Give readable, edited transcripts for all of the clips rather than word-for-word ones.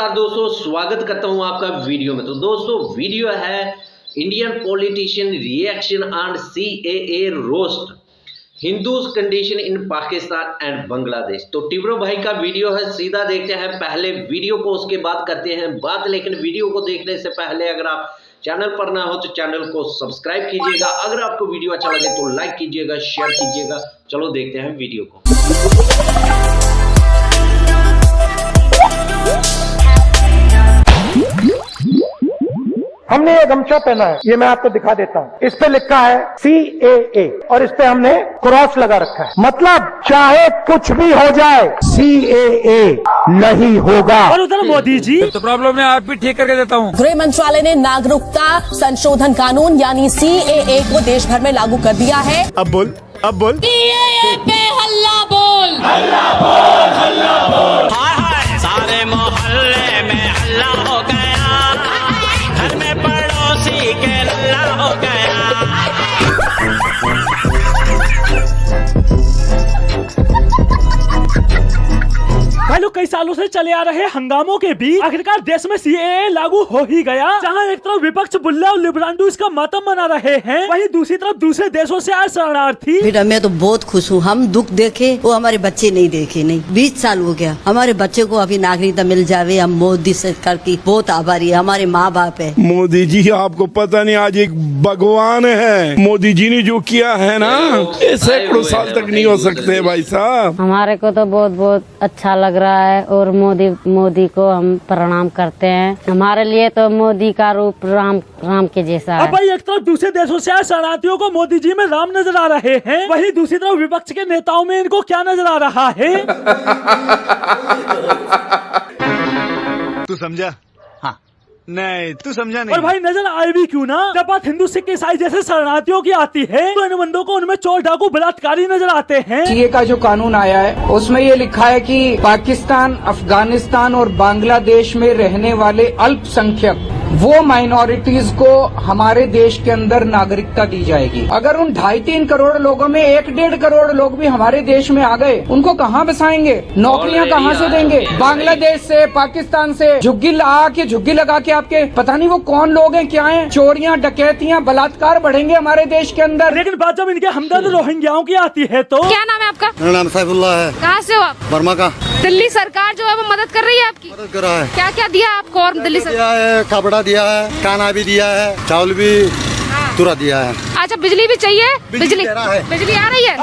नमस्कार दोस्तों, स्वागत करता हूं आपका वीडियो में। तो दोस्तों वीडियो है Indian politician reaction on CAA roast, Hindus condition in Pakistan and Bangladesh. तो टिब्रो भाई का वीडियो है, सीधा देखते हैं पहले वीडियो को, उसके बाद करते हैं बात। लेकिन वीडियो को देखने से पहले अगर आप चैनल पर ना हो तो चैनल को सब्सक्राइब कीजिएगा। अगर आपको वीडियो अच्छा लगे तो लाइक कीजिएगा, शेयर कीजिएगा। चलो देखते हैं वीडियो को। हमने ये गमछा पहना है, ये मैं आपको दिखा देता हूँ। इस पे लिखा है CAA और इस पे हमने क्रॉस लगा रखा है। मतलब चाहे कुछ भी हो जाए CAA नहीं होगा। और उधर मोदी जी तो प्रॉब्लम है, आप भी ठीक करके देता हूँ। गृह मंत्रालय ने नागरिकता संशोधन कानून यानी CAA को देश भर में लागू कर दिया है। अब बोल CAA पे हल्ला बोल, हल्ला बोल, हल्ला बोल। हाय हाय सारे मोहल्ले में हल्ला हो गया, घर में पड़ोसी के लल्ला हो गया। भाई लोग कई सालों से चले आ रहे हंगामों के बीच आखिरकार देश में CAA लागू हो ही गया। जहां एक तरफ विपक्ष बुल्ला और लिब्रांडू इसका मातम मना रहे हैं, वहीं दूसरी तरफ दूसरे देशों से आए शरणार्थी। बेटा मैं तो बहुत खुश हूँ, हम दुख देखे वो हमारे बच्चे नहीं देखे। नहीं 20 साल हो गया, हमारे बच्चे को अभी नागरिकता मिल जावे। हम मोदी सरकार की बहुत आभारी है, हमारे माँ बाप है। मोदी जी आपको पता नहीं, आज एक भगवान है। मोदी जी ने जो किया है ना, ये सैकड़ों साल तक नहीं हो सकते भाई साहब। हमारे को तो बहुत बहुत अच्छा लग रहा है और मोदी को हम प्रणाम करते हैं। हमारे लिए तो मोदी का रूप राम के जैसा है। अब भाई एक तरफ दूसरे देशों से आए शरणार्थियों को मोदी जी में राम नजर आ रहे हैं, वहीं दूसरी तरफ विपक्ष के नेताओं में इनको क्या नजर आ रहा है? तू समझा? हाँ नहीं, तू समझा नहीं। और भाई नजर आए भी क्यों ना, जब बात हिंदू सिख ईसाई जैसे शरणार्थियों की आती है तो इन बंदों को उनमें चोर डाकू बलात्कारी नजर आते हैं। सीए का जो कानून आया है उसमें ये लिखा है कि पाकिस्तान, अफगानिस्तान और बांग्लादेश में रहने वाले अल्पसंख्यक वो माइनॉरिटीज को हमारे देश के अंदर नागरिकता दी जाएगी। अगर उन 2.5-3 करोड़ लोगों में 1-1.5 करोड़ लोग भी हमारे देश में आ गए, उनको कहाँ बसाएंगे? नौकरियाँ कहाँ से देंगे? बांग्लादेश से, पाकिस्तान से झुग्गी लगा के आपके पता नहीं वो कौन लोग हैं, क्या हैं, चोरियाँ, डकैतियाँ, बलात्कार बढ़ेंगे हमारे देश के अंदर। लेकिन बात जब इनके हमदर्द रोहिंग्याओं की आती है तो क्या नाम है आपका? मेरा नाम सैफुल्लाह है। कहाँ से हो आप? बर्मा का। दिल्ली सरकार जो है वो मदद कर रही है आपकी? मदद कर रहा है। क्या क्या दिया आपको? और दिल्ली सरकार दिया है, कपड़ा दिया है, खाना भी दिया है, चावल भी तुरंत दिया है। अच्छा बिजली भी चाहिए? बिजली आ रही है?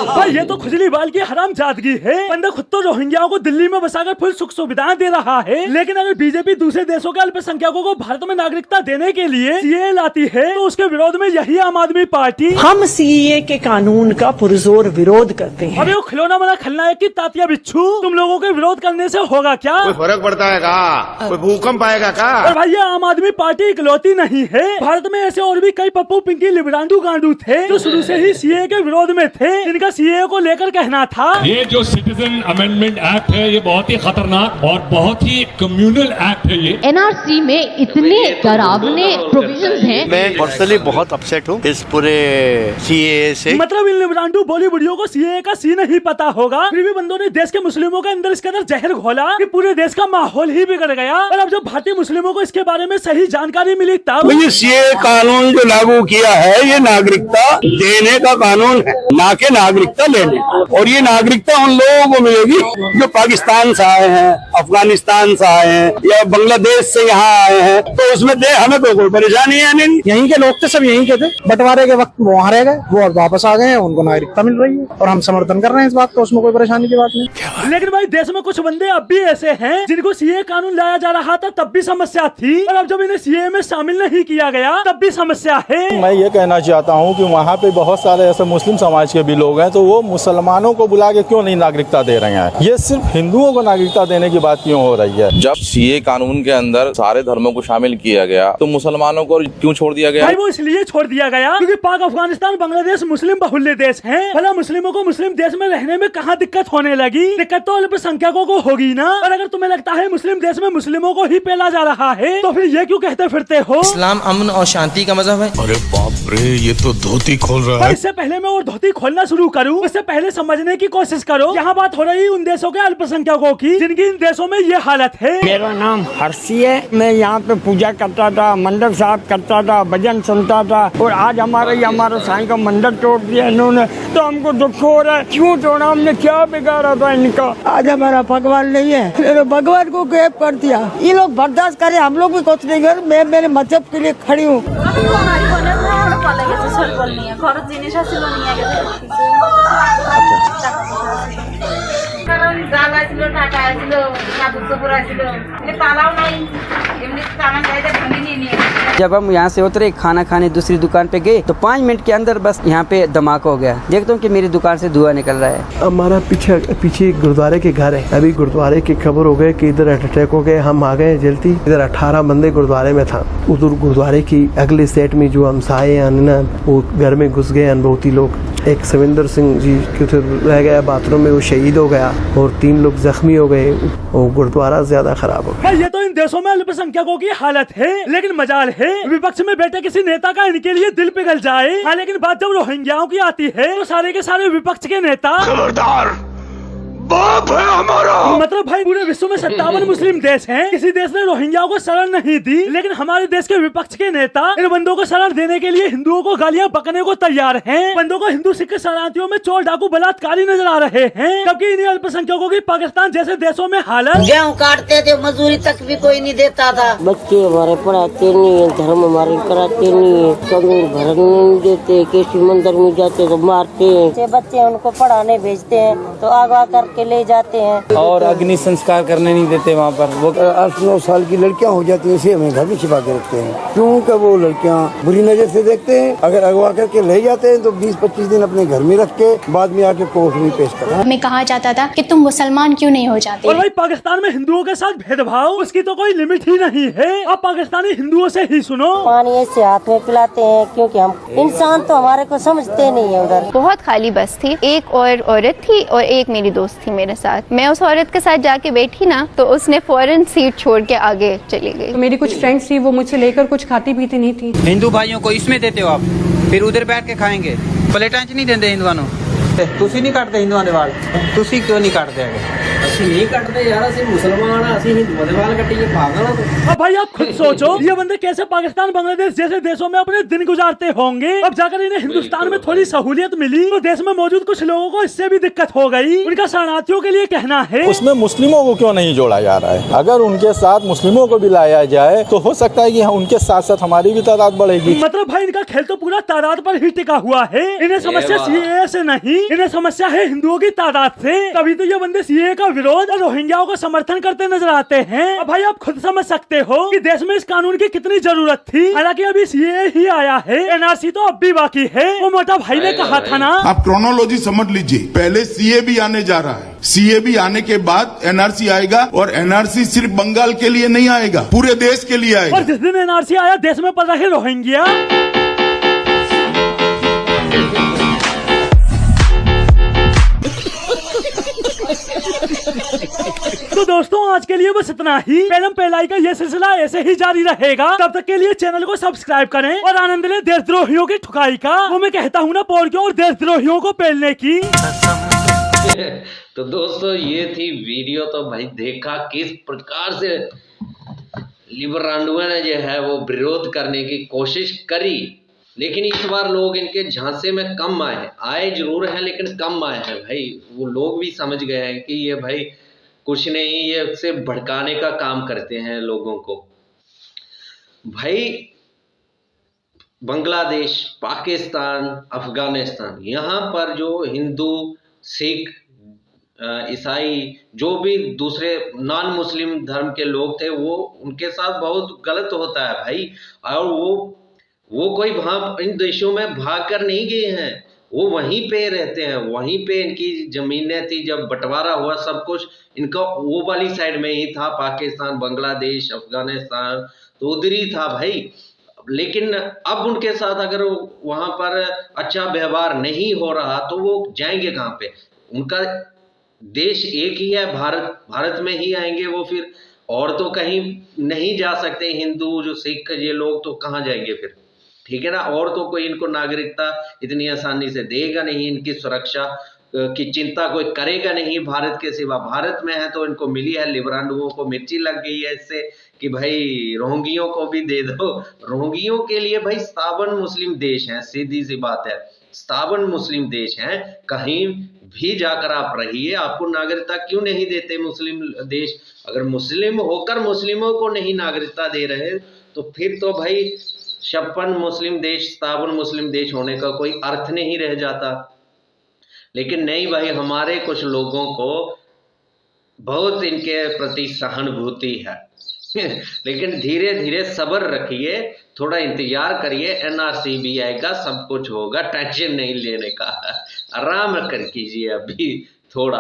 भाई ये तो खुजली बाल की हराम जादगी है। बंदा खुद तो रोहिंग्याओं को दिल्ली में बसाकर फुल सुख सुविधाएं दे रहा है, लेकिन अगर बीजेपी दूसरे देशों के अल्पसंख्यकों को भारत में नागरिकता देने के लिए CAA लाती है तो उसके विरोध में यही आम आदमी पार्टी हम CAA के कानून का पुरजोर विरोध करते हैं। अबे वो खिलौना बना खलनायक की तातिया बिच्छू, तुम लोगों के विरोध करने से होगा क्या? कोई फर्क पड़ता है का? कोई भूकंप आएगा का? और भाई ये आम आदमी पार्टी इकलौती नहीं है, भारत में ऐसे और भी कई पप्पू पिंकी लिब्रांडू गांडू थे जो शुरू से ही CAA के विरोध में थे, जिनका CAA को लेकर कहना था ये जो सिटीजन अमेंडमेंट एक्ट है ये बहुत ही खतरनाक और बहुत ही कम्युनल एक्ट है। ये NRC में इतने डरावने प्रोविजंस हैं। मैं पर्सनली बहुत अपसेट हूँ इस पूरे CAA से। मतलब इन लिब्रांडू बॉलीवुडियो को CAA का सी नहीं पता होगा, फिर भी बंदों ने देश के मुस्लिमों के अंदर इसके अंदर जहर घोला कि पूरे देश का माहौल ही बिगड़ गया। और अब जब भारतीय मुस्लिमों को इसके बारे में सही जानकारी मिली तब ये CAA कानून जो लागू किया है ये नागरिकता देने का कानून है, ना कि नागरिकता लेने। और ये नागरिकता उन लोगों को मिलेगी जो पाकिस्तान से आए हैं, अफगानिस्तान से आए हैं या बांग्लादेश से यहाँ आए हैं, तो उसमें हमें तो कोई परेशानी है नहीं। यहीं के लोग थे, सब यहीं के थे। बंटवारे के वक्त वहाँ रह गए, वो वापस आ गए हैं, उनको नागरिकता मिल रही है और हम समर्थन कर रहे हैं इस बात का, उसमें कोई परेशानी की बात नहीं। लेकिन भाई देश में कुछ बंदे अब भी ऐसे हैं जिनको CAA कानून लाया जा रहा था तब भी समस्या थी, और अब जब इन्हें CAA में शामिल नहीं किया गया तब भी समस्या है। मैं ये कहना चाहता हूँ कि वहाँ पे बहुत सारे ऐसे मुस्लिम समाज के भी लोग हैं, तो वो मुसलमानों को बुला के क्यों नहीं नागरिकता दे रहे हैं? ये सिर्फ हिंदुओं को नागरिकता देने की बात क्यों हो रही है? जब CAA कानून के अंदर सारे धर्मों को शामिल किया गया तो मुसलमानों को क्यों छोड़ दिया गया? भाई वो इसलिए छोड़ दिया गया क्योंकि पाक, अफगानिस्तान, बांग्लादेश मुस्लिम बहुल्य देश हैं। भला मुस्लिमों को मुस्लिम देश में रहने में कहाँ दिक्कत होने लगी? दिक्कत तो अल्पसंख्यकों को होगी ना। और अगर तुम्हें लगता है मुस्लिम देश में मुस्लिमों को ही पेला जा रहा है तो फिर ये क्यों कहते फिरते हो इस्लाम अमन और शांति का मजहब है? अरे बाप रे, ये तो धोती खोल रहा है। इससे पहले मैं और धोती खोलना शुरू करूँ, उससे पहले समझने की कोशिश करो। यहाँ बात हो रही उन देशों के अल्पसंख्यकों की जिनकी इन देशों में ये हालत है। मेरा नाम हर्षी है, मैं यहाँ पे पूजा करता था, मंदिर साफ करता था, भजन सुनता था, और आज हमारा साईं का मंदिर तोड़ दिया इन्होंने, तो हमको दुख हो रहा है। क्यों तोड़ा, हमने क्या बिगाड़ा था इनका? आज हमारा भगवान नहीं है, भगवान को गैप कर दिया। ये लोग बर्दाश्त करे, हम लोग भी कुछ नहीं कर। मैं मेरे मजहब के लिए खड़ी हूँ। जब हम यहाँ से उतरे खाना खाने दूसरी दुकान पे गए तो 5 मिनट के अंदर बस यहाँ पे धमाका हो गया। देखता हूँ कि मेरी दुकान से धुआं निकल रहा है। हमारा पीछे गुरुद्वारे के घर है। अभी गुरुद्वारे की खबर हो गई कि इधर अटैक हो गए। हम आ गए जल्दी। इधर 18 बंदे गुरुद्वारे में था। उधर गुरुद्वारे की अगले सेट में जो हमसाए ना वो घर में घुस गए अनुभूति लोग। एक सविंदर सिंह जी रह गया बाथरूम में, वो शहीद हो गया और 3 लोग जख्मी हो गए और गुरुद्वारा ज्यादा खराब हो गया। ये तो इन देशों में अल्पसंख्यकों की हालत है, लेकिन मजाल है विपक्ष में बैठे किसी नेता का इनके लिए दिल पिघल जाए। हाँ, लेकिन बात जब रोहिंग्याओं की आती है तो सारे के सारे विपक्ष के नेता खबरदार बाप है हमारा। मतलब भाई पूरे विश्व में 57 मुस्लिम देश हैं, किसी देश ने रोहिंग्याओं को शरण नहीं दी, लेकिन हमारे देश के विपक्ष के नेता इन बंदों को शरण देने के लिए हिंदुओं को गालियां बकने को तैयार हैं। बंदों को हिंदू सिख शरणार्थियों में चोर डाकू बलात्कारी नजर आ रहे हैं, जबकि इन्हीं अल्पसंख्यकों की पाकिस्तान जैसे देशों में हालत। गेहूँ काटते थे, मजदूरी तक भी कोई नहीं देता था। बच्चे हमारे पढ़ाते नहीं है, धर्म हमारे कराते नहीं है, कभी भरने नहीं देते, किसी मंदिर में जाते तो मारते हैं। बच्चे उनको पढ़ाने भेजते हैं तो अगवा करके ले जाते हैं और अग्नि संस्कार करने नहीं देते वहाँ पर। वो 8-9 साल की लड़कियाँ हो जाती है, इसे हमें घर में छिपा के रखते हैं। क्योंकि वो लड़कियाँ बुरी नजर से देखते हैं। अगर अगवा करके ले जाते हैं तो 20-25 दिन अपने घर में रख के बाद में आके कोर्ट में पेश करते हैं। हमें कहा जाता था कि तुम मुसलमान क्यों नहीं हो जाते। और भाई पाकिस्तान में हिंदुओं के साथ भेदभाव, उसकी तो कोई लिमिट ही नहीं है। अब पाकिस्तानी हिंदुओं से ही सुनो। पानी ऐसे हाथ में पिलाते हैं क्योंकि हम इंसान तो हमारे को समझते नहीं है। उधर बहुत खाली बस थी, एक और औरत थी और एक मेरी दोस्त थी मेरे साथ। मैं उस औरत के साथ जाके बैठी ना तो उसने फौरन सीट छोड़ के आगे चली गई। तो मेरी कुछ फ्रेंड्स थी, वो मुझसे लेकर कुछ खाती पीती नहीं थी। हिंदू भाइयों को इसमें देते हो आप, फिर उधर बैठ के खाएंगे। प्लेटां च नहीं देंगे हिंदुओं ਨੂੰ। ਤੁਸੀਂ ਨਹੀਂ ਕੱਟਦੇ ਹਿੰਦੂਆਂ ਦੇ ਵਾਲ, ਤੁਸੀਂ ਕਿਉਂ ਨਹੀਂ ਕੱਟਦੇ ਹੈਗੇ? ਅਸੀਂ ਨਹੀਂ ਕੱਟਦੇ ਯਾਰ, ਅਸੀਂ ਮੁਸਲमान ਆ, ਅਸੀਂ ਹਿੰਦੂਆਂ ਦੇ ਵਾਲ ਕੱਟੀਏ, पागल हो तुम। अब भाई आप खुद सोचो ये बंदे कैसे पाकिस्तान बांग्लादेश जैसे देशों में अपने दिन गुजारते होंगे। अब जाकर इन्हें हिंदुस्तान में थोड़ी सहूलियत मिली तो देश में मौजूद कुछ लोगों को इससे भी दिक्कत हो गई। उनका शरणार्थियों के लिए कहना है उसमें मुस्लिमों को क्यों नहीं जोड़ा जा रहा है? अगर उनके साथ मुस्लिमों को भी लाया जाए तो हो सकता है कि उनके साथ साथ हमारी भी तादाद बढ़ेगी। मतलब भाई इनका खेल तो पूरा तादाद पर ही टिका हुआ है। इन्हें समस्या सीएए से नहीं, इन्हें समस्या है हिंदुओं की तादाद से। तभी तो ये बंदे सीएए का विरोध और रोहिंग्याओं को समर्थन करते नजर आते हैं। अब भाई आप खुद समझ सकते हो कि देश में इस कानून की कितनी जरूरत थी। हालांकि अभी सीएए ही आया है, एनआरसी तो अब भी बाकी है। वो मोटा भाई ने कहा था ना। आप क्रोनोलॉजी समझ लीजिए, पहले सीए भी आने जा रहा है, सीए भी आने के बाद एनआरसी आएगा और एनआरसी सिर्फ बंगाल के लिए नहीं आएगा, पूरे देश के लिए आएगा। और जिस दिन एनआरसी आया देश में पड़ रहे रोहिंग्या। तो दोस्तों आज के लिए बस इतना ही। पेलम पेलाई का ये सिलसिला ऐसे ही जारी रहेगा। तब तक के लिए चैनल को सब्सक्राइब करें और आनंद लें देशद्रोहियों की ठुकाई का। वो मैं कहता हूँ ना पोड़ के और देशद्रोहियों को पेलने की। तो दोस्तों ये थी वीडियो। तो भाई देखा किस प्रकार से लिबरांडुआ ने जो है वो विरोध करने की कोशिश करी, लेकिन इस बार लोग इनके झांसे में कम आए हैं। आए जरूर हैं लेकिन कम आए हैं भाई। वो लोग भी समझ गए हैं कि ये भाई कुछ नहीं, ये सिर्फ भड़काने का काम करते हैं लोगों को। भाई बांग्लादेश, पाकिस्तान, अफगानिस्तान, यहाँ पर जो हिंदू, सिख, ईसाई, जो भी दूसरे नॉन मुस्लिम धर्म के लोग थे, वो उनके साथ बहुत गलत होता है भाई। और वो कोई वहाँ इन देशों में भाग कर नहीं गए हैं, वो वहीं पे रहते हैं। वहीं पे इनकी जमीनें थी, जब बंटवारा हुआ सब कुछ इनका वो वाली साइड में ही था। पाकिस्तान, बांग्लादेश, अफगानिस्तान तो उधर ही था भाई। लेकिन अब उनके साथ अगर वहाँ पर अच्छा व्यवहार नहीं हो रहा तो वो जाएंगे कहाँ पे? उनका देश एक ही है, भारत में ही आएंगे वो फिर, और तो कहीं नहीं जा सकते। हिंदू जो सिख ये लोग तो कहाँ जाएंगे फिर? ठीक है ना। और तो कोई इनको नागरिकता इतनी आसानी से देगा नहीं, इनकी सुरक्षा की चिंता कोई करेगा नहीं भारत के सिवा। भारत में है तो इनको मिली है, लिबरांडुओं को मिर्ची लग गई है इससे कि भाई रोहिंग्यों को भी दे दो। रोहिंग्यों के लिए भाई 57 मुस्लिम देश हैं, सीधी सी बात है, 57 मुस्लिम देश हैं। कहीं भी जाकर आप रहिए, आपको नागरिकता क्यों नहीं देते मुस्लिम देश? अगर मुस्लिम होकर मुस्लिमों को नहीं नागरिकता दे रहे तो फिर तो भाई 56 मुस्लिम देश, 57 मुस्लिम देश होने का कोई अर्थ नहीं रह जाता। लेकिन नहीं भाई, हमारे कुछ लोगों को बहुत इनके प्रति सहानुभूति है। लेकिन धीरे धीरे सब्र रखिए, थोड़ा इंतजार करिए, एनआरसी भी आएगा, सब कुछ होगा, टेंशन नहीं लेने का, आराम कर कीजिए अभी थोड़ा।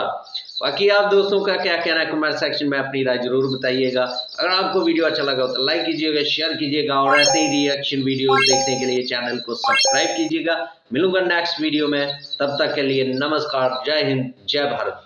बाकी आप दोस्तों का क्या कहना है कमेंट सेक्शन में अपनी राय जरूर बताइएगा। अगर आपको वीडियो अच्छा लगा हो तो लाइक कीजिएगा, शेयर कीजिएगा और ऐसे ही रिएक्शन वीडियोस देखने के लिए चैनल को सब्सक्राइब कीजिएगा। मिलूंगा नेक्स्ट वीडियो में, तब तक के लिए नमस्कार, जय हिंद, जय भारत।